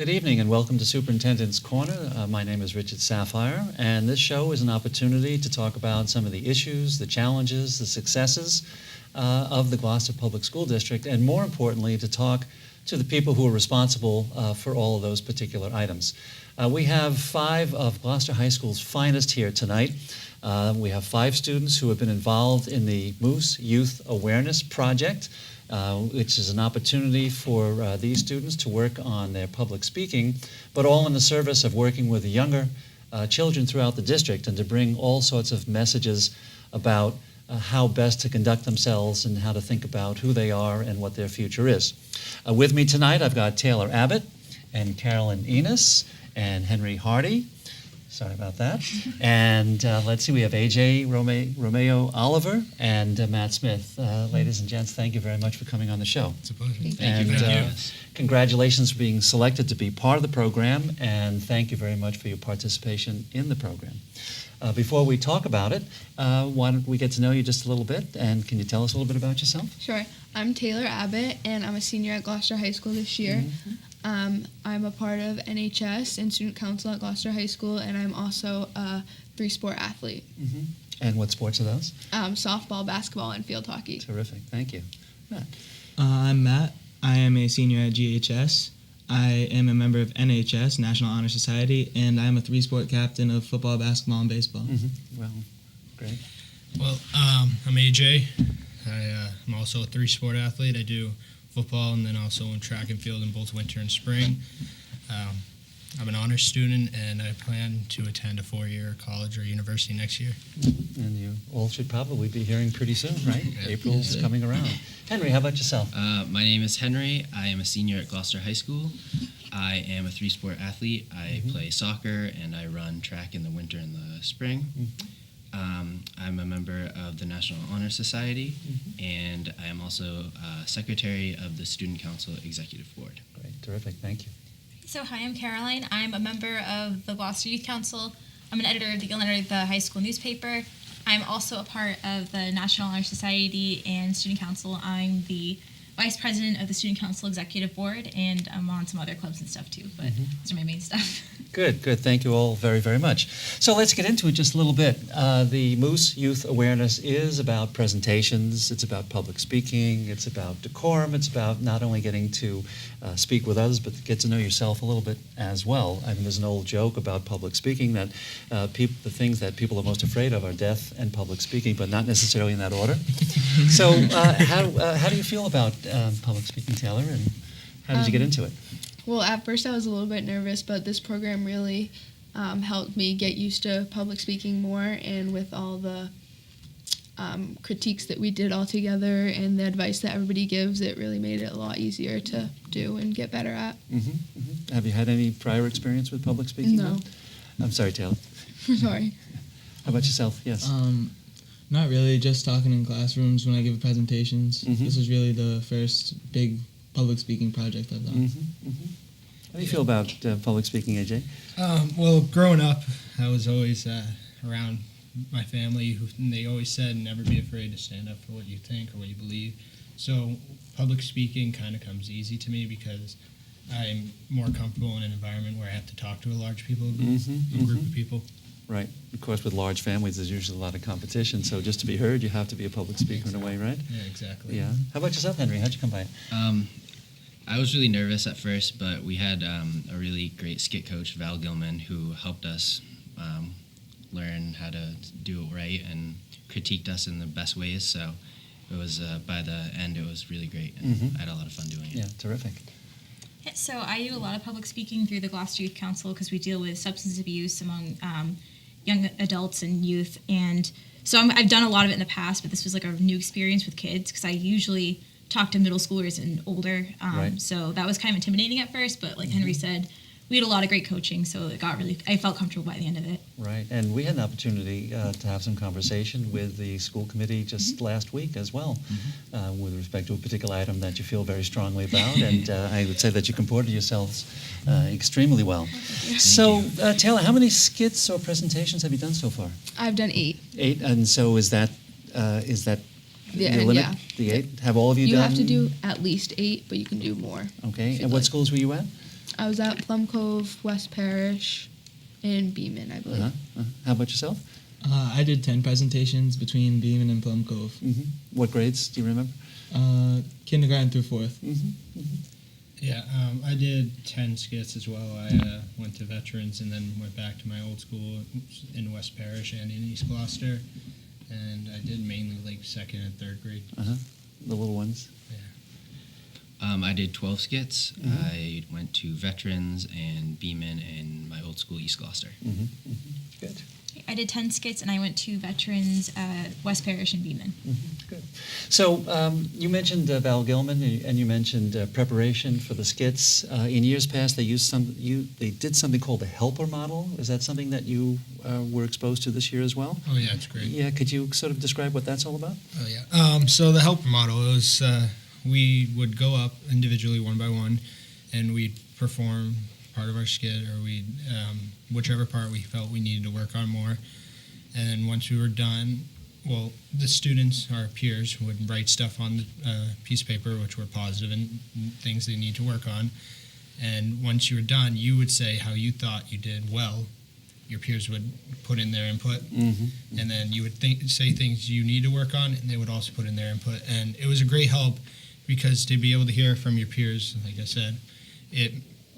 Good evening and welcome to Superintendent's Corner. My name is Richard Sapphire, and this show is an opportunity to talk about some of the issues, the challenges, the successes of the Gloucester Public School District, and more importantly, to talk to the people who are responsible for all of those particular items. We have 5 of Gloucester High School's finest here tonight. We have 5 students who have been involved in the Moose Youth Awareness Project, which is an opportunity for these students to work on their public speaking, but all in the service of working with the younger children throughout the district and to bring all sorts of messages about how best to conduct themselves and how to think about who they are and what their future is. With me tonight, I've got Taylor Abbott and Carolyn Enos and Henry Hardy. Sorry about that. And let's see, we have AJ Romeo Oliver and Matt Smith. Ladies and gents, thank you very much for coming on the show. It's a pleasure. Thank you. Congratulations for being selected to be part of the program, and thank you very much for your participation in the program. Before we talk about it, why don't we get to know you just a little bit, and can you tell us a little bit about yourself? Sure. I'm Taylor Abbott, and I'm a senior at Gloucester High School this year. Mm-hmm. I'm a part of NHS and Student Council at Gloucester High School, and I'm also a 3-sport athlete. Mm-hmm. And what sports are those? Softball, basketball, and field hockey. Terrific. Thank you. Matt. I'm Matt. I am a senior at GHS. I am a member of NHS, National Honor Society, and I'm a 3-sport captain of football, basketball, and baseball. Mm-hmm. Well, great. Well, I'm AJ. I'm also a 3-sport athlete. I do football and then also in track and field in both winter and spring. I'm an honors student, and I plan to attend a 4-year college or university next year. And you all should probably be hearing pretty soon, right? Yeah. April's coming around. Henry, how about yourself? My name is Henry. I am a senior at Gloucester High School. I am a 3-sport athlete. I play soccer and I run track in the winter and the spring. I'm a member of the National Honor Society, and I am also secretary of the Student Council Executive Board. Great, terrific, thank you. So hi, I'm Caroline. I'm a member of the Gloucester Youth Council. I'm an editor of the Guild editor of the high school newspaper. I'm also a part of the National Honor Society and Student Council. I'm the vice president of the Student Council Executive Board, and I'm on some other clubs and stuff too, but those are my main stuff. Good. Thank you all very, very much. So let's get into it just a little bit. The Moose Youth Awareness is about presentations, it's about public speaking, it's about decorum, it's about not only getting to speak with others, but to get to know yourself a little bit as well. I mean, there's an old joke about public speaking that the things that people are most afraid of are death and public speaking, but not necessarily in that order. So how do you feel about public speaking, Taylor, and how did you get into it? Well, at first I was a little bit nervous, but this program really helped me get used to public speaking more, and with all the critiques that we did all together and the advice that everybody gives, it really made it a lot easier to do and get better at. Have you had any prior experience with public speaking? No. I'm sorry, Taylor. Sorry. How about yourself? Yes. Not really, just talking in classrooms when I give presentations. Mm-hmm. This was really the first big public speaking project I've done. How do you feel about public speaking, AJ? Well, growing up, I was always around my family, and they always said, never be afraid to stand up for what you think or what you believe. So public speaking kind of comes easy to me because I'm more comfortable in an environment where I have to talk to a large group of people. Right. Of course, with large families, there's usually a lot of competition, so just to be heard, you have to be a public speaker in a way, right? Yeah, exactly. Yeah. How about yourself, Henry? How'd you come by it? I was really nervous at first, but we had a really great skit coach, Val Gilman, who helped us learn how to do it right and critiqued us in the best ways. So it was, by the end, it was really great, and I had a lot of fun doing it. Yeah, terrific. Yeah, so I do a lot of public speaking through the Gloucester Youth Council because we deal with substance abuse among young adults and youth. And so I've done a lot of it in the past, but this was like a new experience with kids because I usually talk to middle schoolers and older. Right. So that was kind of intimidating at first, but like Henry said, we had a lot of great coaching, so I felt comfortable by the end of it. Right, and we had an opportunity to have some conversation with the school committee just last week as well, with respect to a particular item that you feel very strongly about, and I would say that you comported yourselves extremely well. So, Taylor, how many skits or presentations have you done so far? I've done 8. 8, and so is that Yeah, your limit? yeah. The 8? Have all of you You done? have to do at least 8, but you can do more. Okay, if and you'd what like. schools were you at? I was at Plum Cove, West Parish, and Beeman, I believe. How about yourself? I did 10 presentations between Beeman and Plum Cove. What grades do you remember? Kindergarten through 4th. Yeah, I did 10 skits as well. I went to Veterans and then went back to my old school in West Parish and in East Gloucester. And I did mainly like 2nd and 3rd grade. The little ones? I did 12 skits. I went to Veterans and Beeman and my old school, East Gloucester. Good. I did 10 skits, and I went to Veterans, West Parish, and Beeman. Good. So you mentioned Val Gilman, and you mentioned preparation for the skits. In years past, they did something called the helper model. Is that something that you were exposed to this year as well? Oh, yeah, it's great. Yeah. Could you sort of describe what that's all about? Oh, yeah. So the helper model, it was we would go up individually one by one, and we'd perform part of our skit, or we'd whichever part we felt we needed to work on more. And then once we were done, well, the students, our peers, would write stuff on the piece of paper, which were positive and things they need to work on. And once you were done, you would say how you thought you did well. Your peers would put in their input, and then you would say things you need to work on, and they would also put in their input. And it was a great help because to be able to hear from your peers, like I said, it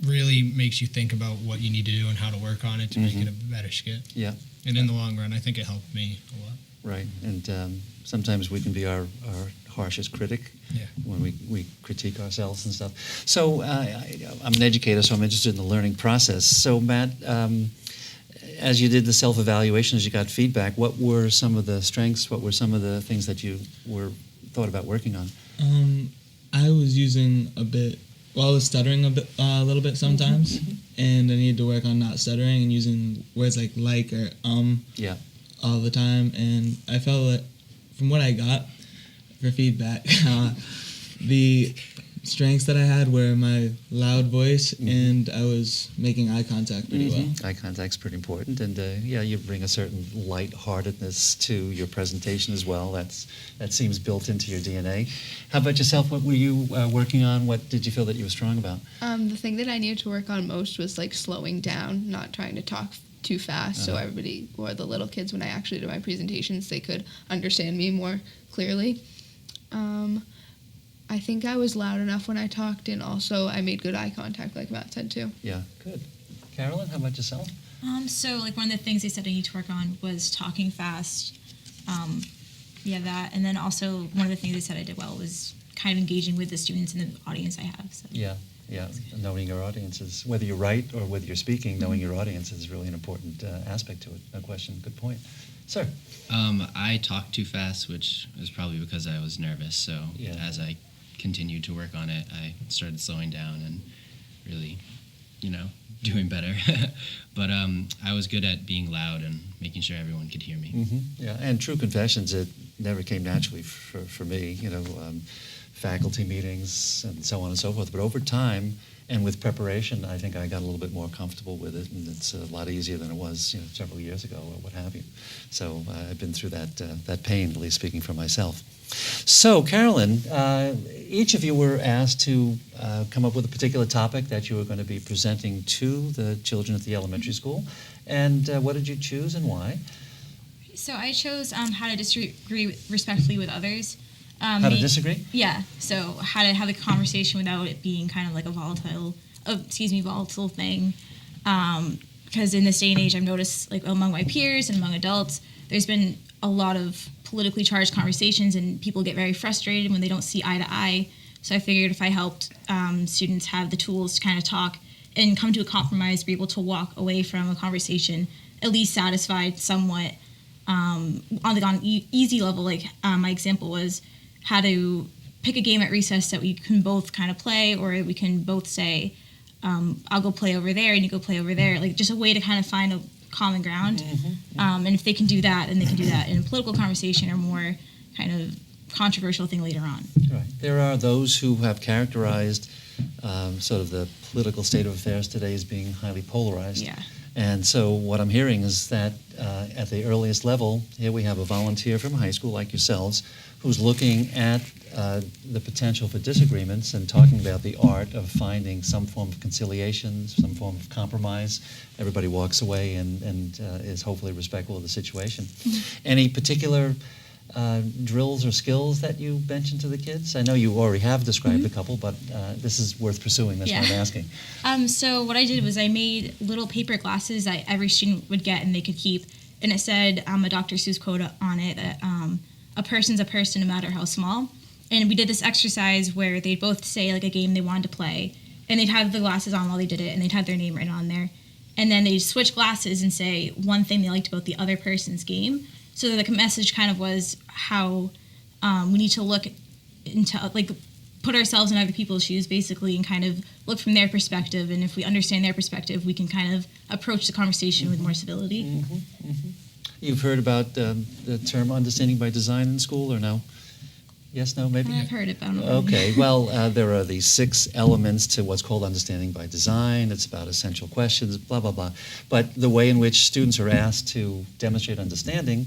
really makes you think about what you need to do and how to work on it to make it a better skit. Yeah. And in the long run, I think it helped me a lot. Right. And sometimes we can be our harshest critic when we critique ourselves and stuff. So I'm an educator, so I'm interested in the learning process. So Matt, as you did the self-evaluation, as you got feedback, what were some of the strengths? What were some of the things that you thought about working on? I was using I was stuttering a little bit sometimes, and I needed to work on not stuttering and using words like or all the time. And I felt that from what I got for feedback, the strengths that I had were my loud voice, and I was making eye contact pretty well. Eye contact's pretty important, and you bring a certain lightheartedness to your presentation as well. That seems built into your DNA. How about yourself? What were you working on? What did you feel that you were strong about? The thing that I needed to work on most was like slowing down, not trying to talk too fast, so everybody, or the little kids, when I actually did my presentations, they could understand me more clearly. I think I was loud enough when I talked, and also I made good eye contact, like Matt said too. Yeah, good. Carolyn, how about yourself? So like one of the things they said I need to work on was talking fast. That, and then also one of the things they said I did well was kind of engaging with the students and the audience I have. So. Yeah, knowing your audiences, whether you're right or whether you're speaking, knowing your audience is really an important aspect to it. No question. Good point. Sir? I talked too fast, which was probably because I was nervous. So as I continued to work on it, I started slowing down and really, doing better. But I was good at being loud and making sure everyone could hear me. Yeah, and true confessions, it never came naturally for me, faculty meetings and so on and so forth. But over time and with preparation, I think I got a little bit more comfortable with it, and it's a lot easier than it was several years ago or what have you. So I've been through that pain, at least speaking for myself. So, Carolyn, each of you were asked to come up with a particular topic that you were going to be presenting to the children at the elementary school. And what did you choose and why? So I chose how to disagree respectfully with others. How to disagree? Yeah. So how to have a conversation without it being kind of like a volatile thing. Because in this day and age, I've noticed, like among my peers and among adults, there's been a lot of politically charged conversations, and people get very frustrated when they don't see eye to eye. So I figured if I helped students have the tools to kind of talk and come to a compromise, be able to walk away from a conversation at least satisfied somewhat on the easy level. Like my example was how to pick a game at recess that we can both kind of play, or we can both say, I'll go play over there and you go play over there. Like just a way to kind of find a common ground. And if they can do that, then they can do that in a political conversation or more kind of controversial thing later on. Right. There are those who have characterized sort of the political state of affairs today as being highly polarized. Yeah. And so what I'm hearing is that at the earliest level, here we have a volunteer from high school like yourselves who's looking at the potential for disagreements and talking about the art of finding some form of conciliation, some form of compromise. Everybody walks away and is hopefully respectful of the situation. Any particular drills or skills that you mentioned to the kids? I know you already have described a couple, but this is worth pursuing. That's what I'm asking. So what I did was I made little paper glasses that every student would get and they could keep. And it said a Dr. Seuss quote on it that a person's a person no matter how small. And we did this exercise where they'd both say like a game they wanted to play. And they'd have the glasses on while they did it, and they'd have their name written on there. And then they'd switch glasses and say one thing they liked about the other person's game. So the message kind of was how we need to look into, like, put ourselves in other people's shoes, basically, and kind of look from their perspective. And if we understand their perspective, we can kind of approach the conversation with more civility. You've heard about the term understanding by design in school, or no? Yes, no, maybe? I've heard it, but I don't know. Okay, well, there are these 6 elements to what's called understanding by design. It's about essential questions, blah, blah, blah. But the way in which students are asked to demonstrate understanding,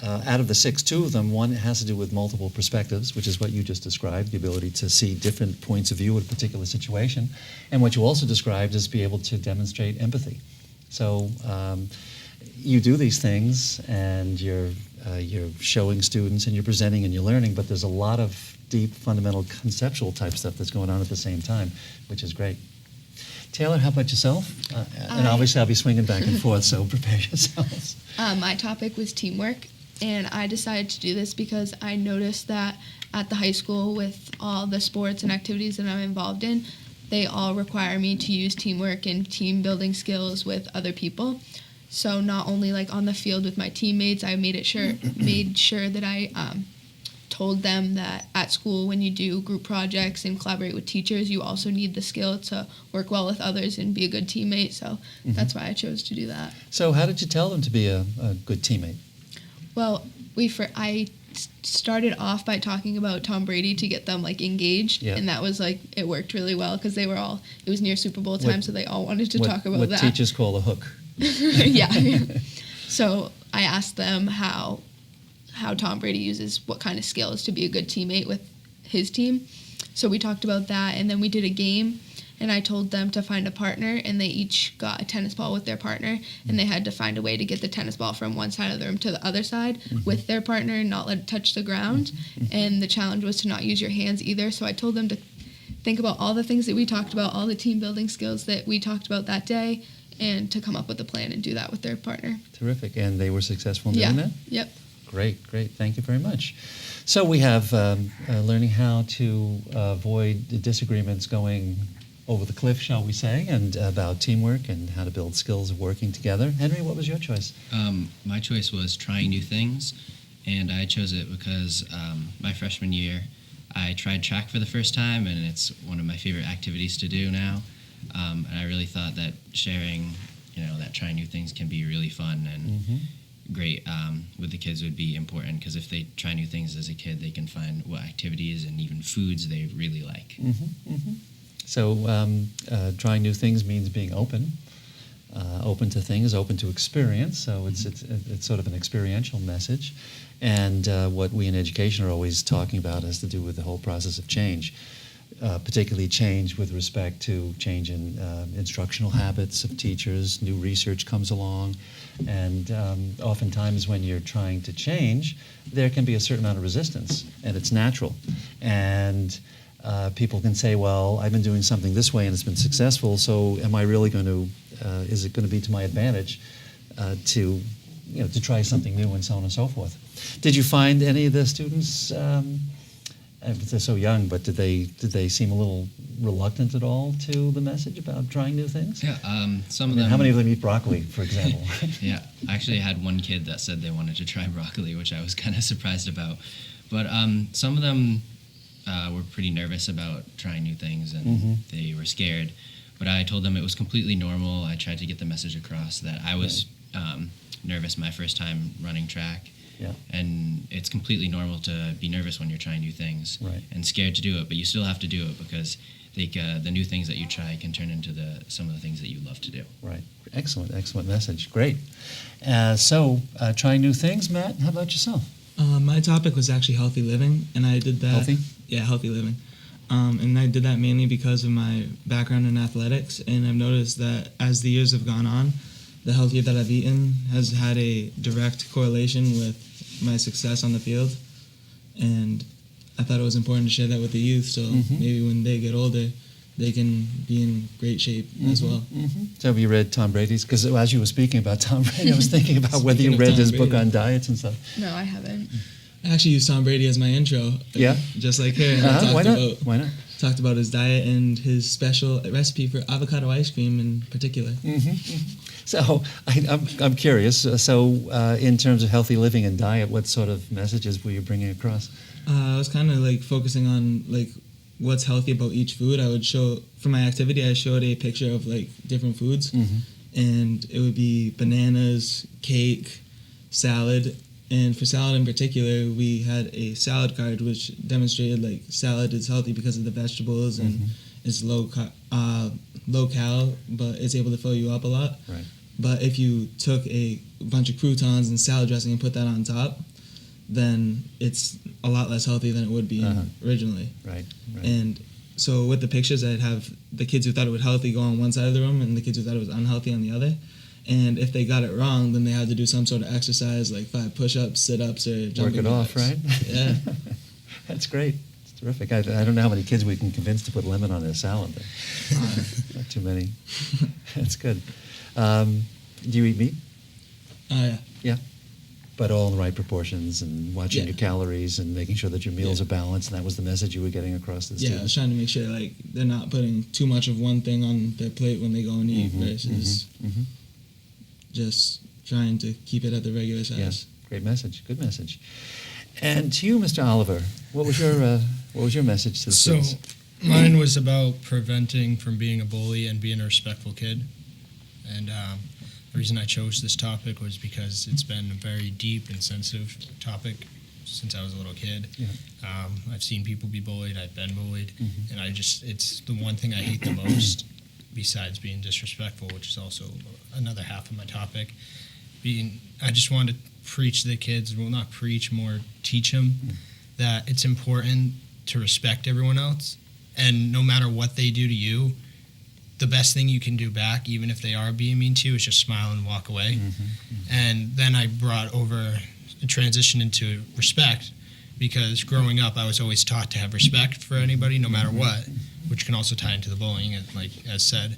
out of the 6, 2 of them, one has to do with multiple perspectives, which is what you just described, the ability to see different points of view in a particular situation. And what you also described is be able to demonstrate empathy. So you do these things, and you're showing students, and you're presenting, and you're learning, but there's a lot of deep, fundamental, conceptual type stuff that's going on at the same time, which is great. Taylor, how about yourself? And obviously I'll be swinging back and forth, so prepare yourselves. My topic was teamwork, and I decided to do this because I noticed that at the high school, with all the sports and activities that I'm involved in, they all require me to use teamwork and team building skills with other people. So not only like on the field with my teammates, I made sure that I told them that at school, when you do group projects and collaborate with teachers, you also need the skill to work well with others and be a good teammate. So that's why I chose to do that. So how did you tell them to be a good teammate? Well, I started off by talking about Tom Brady to get them like engaged, and that was like, it worked really well because it was near Super Bowl time, so they all wanted to talk about that. What teachers call a hook. Yeah. So I asked them how Tom Brady uses what kind of skills to be a good teammate with his team. So we talked about that, and then we did a game, and I told them to find a partner, and they each got a tennis ball with their partner, and they had to find a way to get the tennis ball from one side of the room to the other side with their partner and not let it touch the ground. And the challenge was to not use your hands either. So I told them to think about all the things that we talked about, all the team building skills that we talked about that day, and to come up with a plan and do that with their partner. Terrific. And they were successful in doing that? Yep. Great. Thank you very much. So we have learning how to avoid the disagreements going over the cliff, shall we say, and about teamwork and how to build skills of working together. Henry, what was your choice? My choice was trying new things, and I chose it because my freshman year, I tried track for the first time, and it's one of my favorite activities to do now. And I really thought that sharing, that trying new things can be really fun and great with the kids would be important, because if they try new things as a kid, they can find what activities and even foods they really like. So trying new things means being open to things, open to experience. So it's sort of an experiential message. And what we in education are always talking about has to do with the whole process of change. Particularly change with respect to change in instructional habits of teachers. New research comes along, and oftentimes when you're trying to change, there can be a certain amount of resistance, and it's natural. And people can say, well, I've been doing something this way and it's been successful, so am I really going to, is it going to be to my advantage to try something new, and so on and so forth. Did you find any of the students, they're so young, but did they seem a little reluctant at all to the message about trying new things? Yeah, some of them. How many of them eat broccoli, for example? Yeah, I actually had one kid that said they wanted to try broccoli, which I was kind of surprised about. But some of them were pretty nervous about trying new things, and they were scared. But I told them it was completely normal. I tried to get the message across that I was nervous my first time running track, Yeah. And it's completely normal to be nervous when you're trying new things Right. and scared to do it, but you still have to do it because the new things that you try can turn into some of the things that you love to do. Right. Excellent message. Great. Trying new things. Matt, how about yourself? My topic was actually healthy living, and I did that. Healthy? Yeah, healthy living. And I did that mainly because of my background in athletics, and I've noticed that as the years have gone on, the healthier that I've eaten has had a direct correlation with my success on the field. And I thought it was important to share that with the youth, so maybe when they get older, they can be in great shape as well. So have you read Tom Brady's? Because as you were speaking about Tom Brady, I was thinking about whether you Speaking of read Tom his book Brady. on diets and stuff. No, I haven't. I actually used Tom Brady as my intro. Yeah? Just like her. And I Why not? Why not? Talked about his diet and his special recipe for avocado ice cream in particular. So I'm curious. In terms of healthy living and diet, what sort of messages were you bringing across? I was kind of like focusing on like what's healthy about each food. I would show for my activity. I showed a picture of like different foods, and it would be bananas, cake, salad. And for salad in particular, we had a salad card which demonstrated like salad is healthy because of the vegetables and it's low cal, but it's able to fill you up a lot. Right. But if you took a bunch of croutons and salad dressing and put that on top, then it's a lot less healthy than it would be originally. Right. And so with the pictures, I'd have the kids who thought it was healthy go on one side of the room and the kids who thought it was unhealthy on the other. And if they got it wrong, then they had to do some sort of exercise like 5 push-ups, sit-ups, or Work jumping it off, jacks. right? Yeah. That's great. It's terrific. I don't know how many kids we can convince to put lemon on their salad. But not too many. That's good. Do you eat meat? Yeah. Yeah. But all in the right proportions and watching your calories and making sure that your meals are balanced. And that was the message you were getting across to the Yeah, I students. was trying to make sure like they're not putting too much of one thing on their plate when they go and eat versus just trying to keep it at the regular size. Yes, great message. Good message. And to you, Mr. Oliver, what was your message to the So, students? mine was about preventing from being a bully and being a respectful kid. And the reason I chose this topic was because it's been a very deep and sensitive topic since I was a little kid. Yeah. I've seen people be bullied. I've been bullied. And it's the one thing I hate the most besides being disrespectful, which is also another half of my topic. I just want to preach to the kids, well, not preach, more teach them that it's important to respect everyone else. And no matter what they do to you, the best thing you can do back, even if they are being mean to you, is just smile and walk away. And then I brought over a transition into respect, because growing up, I was always taught to have respect for anybody, no matter what, which can also tie into the bullying, as said.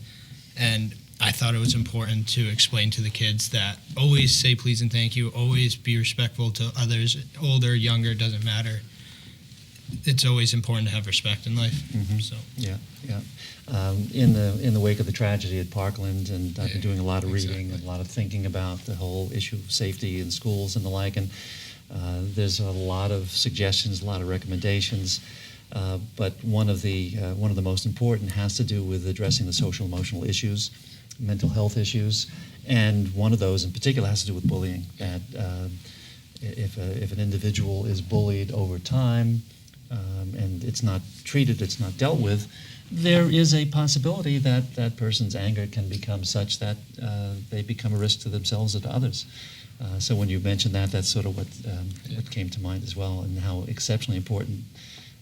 And I thought it was important to explain to the kids that always say please and thank you, always be respectful to others, older, younger, doesn't matter. It's always important to have respect in life. So. Yeah. In the wake of the tragedy at Parkland, and I've been doing a lot of reading and a lot of thinking about the whole issue of safety in schools and the like, and there's a lot of suggestions, a lot of recommendations, but one of the most important has to do with addressing the social emotional issues, mental health issues, and one of those in particular has to do with bullying. That if an individual is bullied over time, and it's not treated, it's not dealt with, there is a possibility that that person's anger can become such that they become a risk to themselves and to others. So when you mentioned that, that's sort of what came to mind as well, and how exceptionally important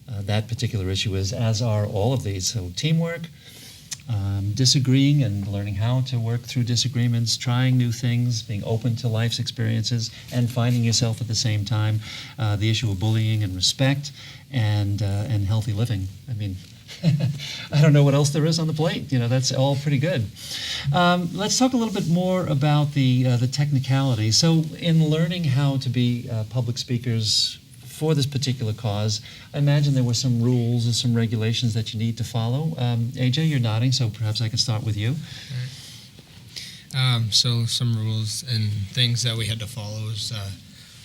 that particular issue is, as are all of these. So teamwork, disagreeing and learning how to work through disagreements, trying new things, being open to life's experiences, and finding yourself at the same time. The issue of bullying and respect, and healthy living. I mean, I don't know what else there is on the plate. That's all pretty good. Let's talk a little bit more about the technicality. So, in learning how to be public speakers for this particular cause, I imagine there were some rules or some regulations that you need to follow. AJ, you're nodding, so perhaps I can start with you. So some rules and things that we had to follow is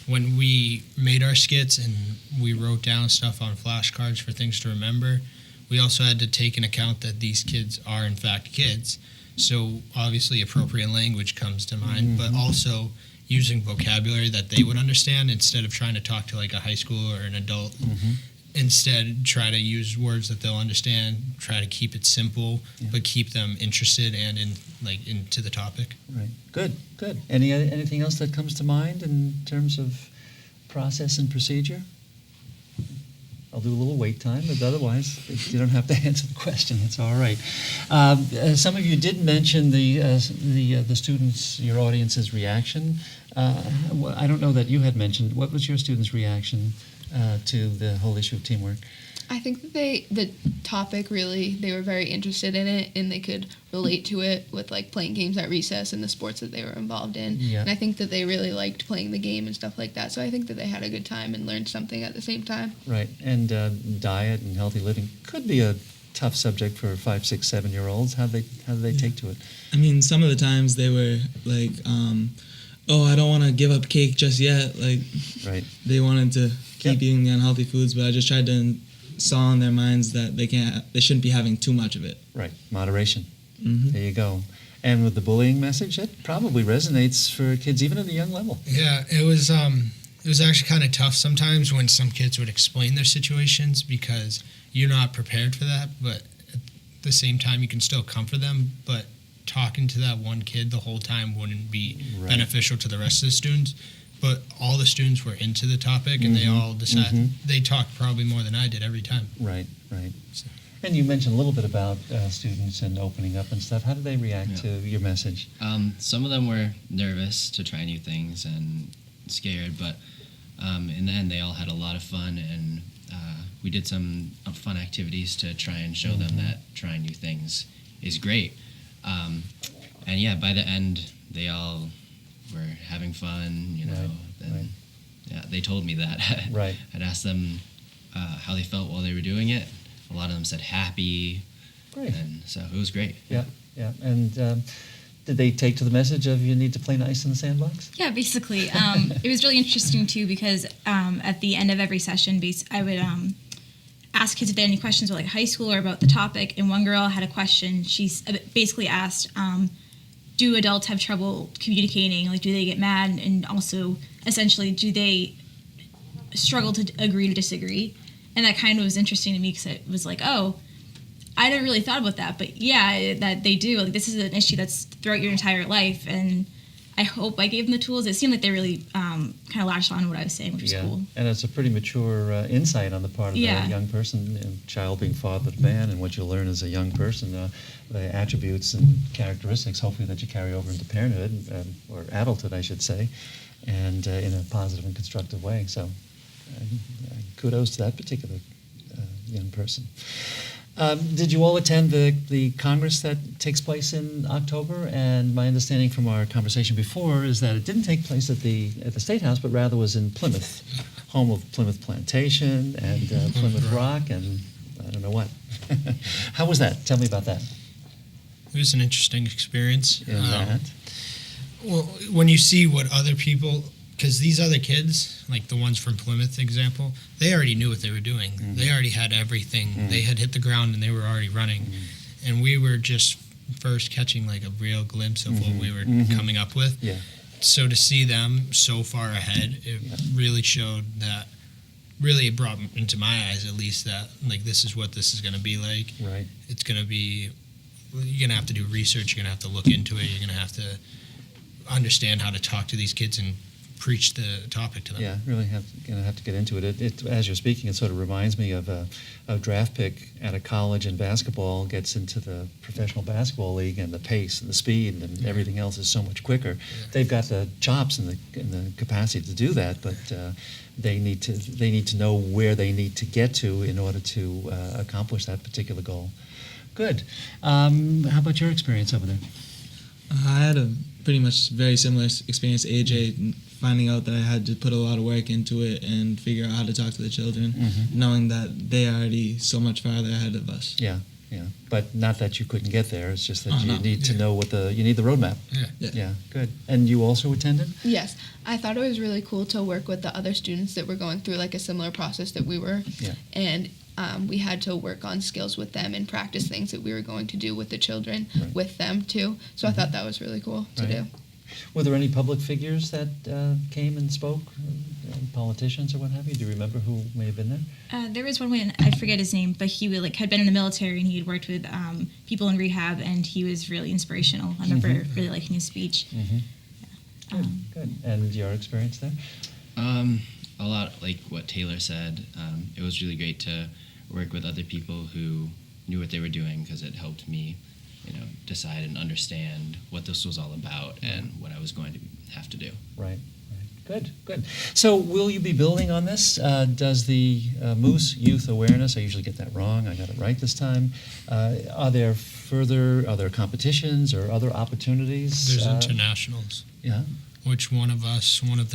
when we made our skits and we wrote down stuff on flashcards for things to remember, we also had to take into account that these kids are in fact kids. So obviously appropriate language comes to mind, but also using vocabulary that they would understand instead of trying to talk to like a high school or an adult. Instead, try to use words that they'll understand. Try to keep it simple, but keep them interested and into the topic. Right. Good. Anything else that comes to mind in terms of process and procedure? I'll do a little wait time, but otherwise, you don't have to answer the question. That's all right. Some of you did mention the students, your audience's reaction. I don't know that you had mentioned. What was your students' reaction to the whole issue of teamwork? I think that the topic really, they were very interested in it, and they could relate to it with like playing games at recess and the sports that they were involved in. Yeah. And I think that they really liked playing the game and stuff like that. So I think that they had a good time and learned something at the same time. Right. And diet and healthy living could be a tough subject for 5, 6, 7-year-olds. How do they take to it? I mean, some of the times they were like, "Oh, I don't want to give up cake just yet." Like, Right. they wanted to keep eating the unhealthy foods, but I just tried to install in their minds that they shouldn't be having too much of it. Right. Moderation. Mm-hmm. There you go. And with the bullying message, it probably resonates for kids even at a young level. Yeah, it was actually kind of tough sometimes when some kids would explain their situations because you're not prepared for that, but at the same time you can still comfort them, but talking to that one kid the whole time wouldn't be beneficial to the rest of the students. But all the students were into the topic, and they all decided they talked probably more than I did every time. Right. And you mentioned a little bit about students and opening up and stuff. How did they react to your message? Some of them were nervous to try new things and scared, but in the end, they all had a lot of fun, and we did some fun activities to try and show them that trying new things is great. And by the end, they all were having fun, Right. Yeah, they told me that. Right. I'd asked them how they felt while they were doing it. A lot of them said happy. Great. And so it was great. Yeah. And did they take to the message of you need to play nice in the sandbox? Yeah, basically. It was really interesting, too, because at the end of every session, I would ask kids if they had any questions about like high school or about the topic. And one girl had a question. She basically asked, do adults have trouble communicating? Like, do they get mad? And also, essentially, do they struggle to agree to disagree? And that kind of was interesting to me because it was like, oh, I never really thought about that. But yeah, that they do. Like, this is an issue that's throughout your entire life. And I hope I gave them the tools. It seemed like they really kind of latched on to what I was saying, which was cool. And it's a pretty mature insight on the part of a young person, a child being fathered man, and what you'll learn as a young person, the attributes and characteristics, hopefully, that you carry over into parenthood, or adulthood, I should say, and in a positive and constructive way. So kudos to that particular young person. Did you all attend the Congress that takes place in October? And my understanding from our conversation before is that it didn't take place at the State House, but rather was in Plymouth, home of Plymouth Plantation and Plymouth Rock, and I don't know what. How was that? Tell me about that. It was an interesting experience. Well, when you see what other people, because these other kids, like the ones from Plymouth example, they already knew what they were doing. They already had everything. They had hit the ground and they were already running. And we were just first catching like a real glimpse of what we were coming up with. Yeah. So to see them so far ahead, it really showed that, really it brought into my eyes at least that like this is what this is going to be like. Right. It's going to be, you're going to have to do research, you're going to have to look into it, you're going to have to understand how to talk to these kids and preach the topic to them. Yeah, really gonna have to get into it. It. As you're speaking, it sort of reminds me of a draft pick at a college in basketball gets into the professional basketball league, and the pace and the speed and everything else is so much quicker. Yeah. They've got the chops and the capacity to do that, but they need to know where they need to get to in order to accomplish that particular goal. Good. How about your experience over there? I had a pretty much very similar experience to AJ, finding out that I had to put a lot of work into it and figure out how to talk to the children, knowing that they are already so much farther ahead of us. Yeah. But not that you couldn't get there. It's just that you need to know you need the roadmap. Yeah. Good. And you also attended? Yes. I thought it was really cool to work with the other students that were going through like a similar process that we were. Yeah. And we had to work on skills with them and practice things that we were going to do with the children with them too. So I thought that was really cool to do. Were there any public figures that came and spoke, politicians or what have you? Do you remember who may have been there? There was one man, I forget his name, but he had been in the military and he had worked with people in rehab, and he was really inspirational. I remember really liking his speech. Good. And your experience there? A lot like what Taylor said. It was really great to work with other people who knew what they were doing, because it helped me, decide and understand what this was all about and what I was going to have to do. Right. Good. So will you be building on this? Does the Moose Youth Awareness, I usually get that wrong, I got it right this time, are there competitions or other opportunities? There's internationals. Yeah. Which one of the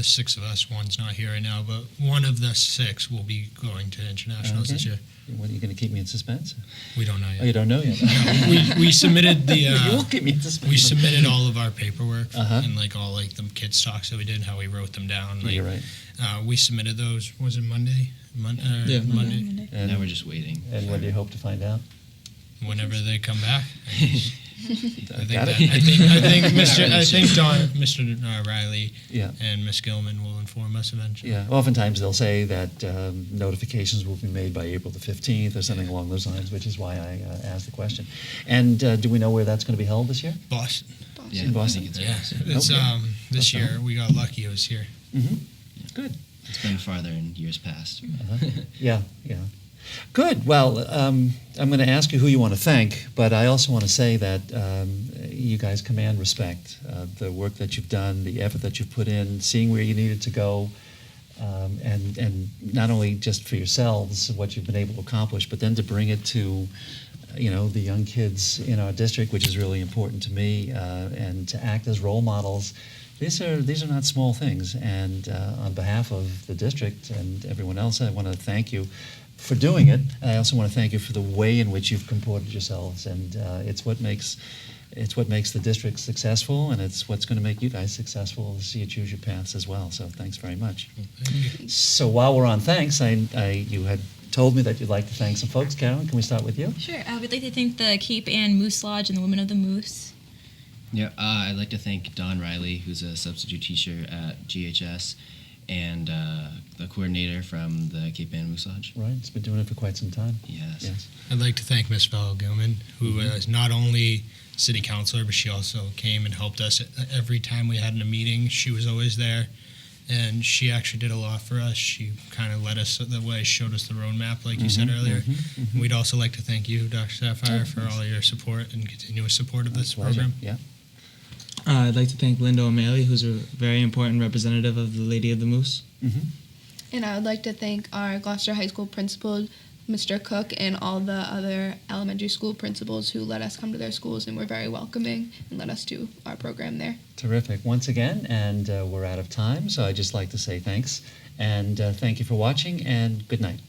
6 of us, one's not here right now, but one of the 6 will be going to internationals this year. What, are you going to keep me in suspense? We don't know yet. Oh, you don't know yet? No, we submitted the. You won't keep me in suspense. We submitted all of our paperwork Uh-huh. and all the kids talks that we did, how we wrote them down. You're right. We submitted those. Was it Monday? Yeah, Monday. And now we're just waiting. And when do you hope to find out? Whenever they come back. I Got it. think Mr. Riley Yeah. and Miss Gilman will inform us eventually. Yeah, oftentimes they'll say that notifications will be made by April the 15th or something along those lines, which is why I asked the question. And do we know where that's going to be held this year? Boston. Yeah, In Boston? I think Yeah, it's Okay. this year we got lucky. It was here. Good. It's been farther in years past. Yeah. Good. Well, I'm going to ask you who you want to thank, but I also want to say that you guys command respect. The work that you've done, the effort that you've put in, seeing where you needed to go, and not only just for yourselves, what you've been able to accomplish, but then to bring it to the young kids in our district, which is really important to me, and to act as role models. These are not small things, and on behalf of the district and everyone else, I want to thank you for doing it. I also want to thank you for the way in which you've comported yourselves, and it's what makes the district successful, and it's what's going to make you guys successful as you choose your paths as well. So thanks very much. Thank you. So while we're on thanks, you had told me that you'd like to thank some folks. Carolyn, can we start with you? Sure. We'd like to thank the Cape Ann Moose Lodge and the Women of the Moose. Yeah, I'd like to thank Don Riley, who's a substitute teacher at GHS, and the coordinator from the Cape Ann Moose Lodge. Right, it's been doing it for quite some time. Yes. I'd like to thank Miss Val Gilman, who is not only city councilor, but she also came and helped us every time we had a meeting. She was always there, and she actually did a lot for us. She kind of led us the way, showed us the roadmap, like you said earlier. We'd also like to thank you, Dr. Sapphire, for all your support and continuous support of this program. Yeah. I'd like to thank Linda O'Malley, who's a very important representative of the Lady of the Moose. And I would like to thank our Gloucester High School principal, Mr. Cook, and all the other elementary school principals who let us come to their schools and were very welcoming and let us do our program there. Terrific. Once again, and we're out of time, so I'd just like to say thanks, and thank you for watching, and good night.